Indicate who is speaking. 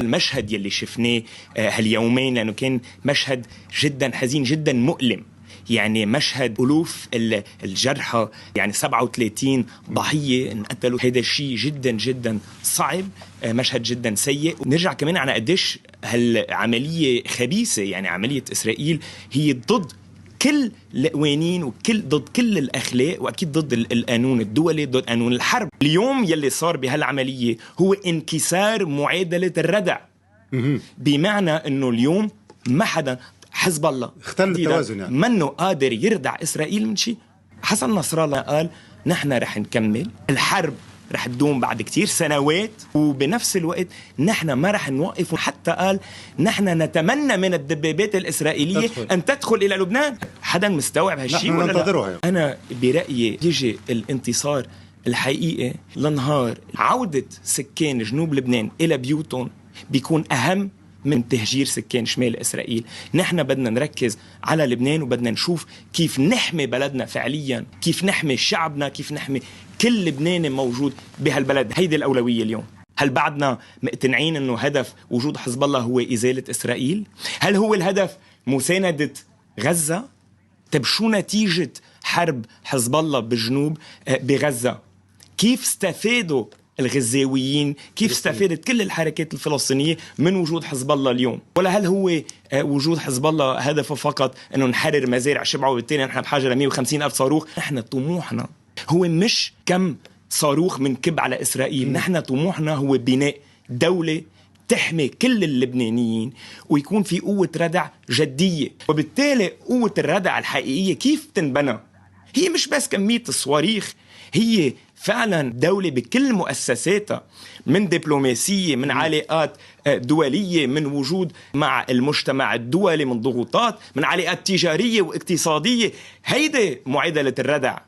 Speaker 1: المشهد يلي شفناه هاليومين، لأنه كان مشهد جدا حزين جدا مؤلم. يعني مشهد ألوف الجرحى، يعني 37 ضحية انقتلوا. هذا الشيء جدا جدا صعب، مشهد جدا سيء. ونرجع كمان على قديش هالعملية خبيثة. يعني عملية إسرائيل هي ضد كل القوانين ضد كل الأخلاق، وأكيد ضد القانون الدولي، ضد قانون الحرب. اليوم يلي صار بهالعملية هو انكسار معادلة الردع، بمعنى أنه اليوم ما حدا، حزب الله
Speaker 2: اختل التوازن، يعني
Speaker 1: منه قادر يردع إسرائيل من شيء. حسن نصر الله قال نحن رح نكمل الحرب، رح تدوم بعد كتير سنوات، وبنفس الوقت نحن ما رح نوقف. حتى قال نحن نتمنى من الدبابات الإسرائيلية أن تدخل إلى لبنان. حدا مستوعب هالشيء ولا لا؟ أنا برأيي يجي الانتصار الحقيقي لنهار عودة سكان جنوب لبنان إلى بيوتهم بيكون أهم من تهجير سكان شمال إسرائيل. نحن بدنا نركز على لبنان، وبدنا نشوف كيف نحمي بلدنا فعليا، كيف نحمي شعبنا، كيف نحمي كل لبناني موجود بهالبلد. هيدي الأولوية اليوم. هل بعدنا مقتنعين أنه هدف وجود حزب الله هو إزالة إسرائيل؟ هل هو الهدف مساندة غزة؟ طيب شو نتيجة حرب حزب الله بالجنوب بغزة؟ كيف استفادوا الغزاويين؟ كيف استفادت كل الحركات الفلسطينية من وجود حزب الله اليوم؟ ولا هل هو وجود حزب الله هدفه فقط أنه نحرر مزارع شبعة وبالتالي نحن بحاجة ل 150 ألف صاروخ؟ نحن طموحنا هو مش كم صاروخ من كب على إسرائيل. نحن طموحنا هو بناء دولة تحمي كل اللبنانيين، ويكون في قوة ردع جدية. وبالتالي قوة الردع الحقيقية كيف تنبنى؟ هي مش بس كمية الصواريخ، هي فعلا دولة بكل مؤسساتها، من دبلوماسية، من علاقات دولية، من وجود مع المجتمع الدولي، من ضغوطات، من علاقات تجارية واقتصادية. هيدي معادلة الردع.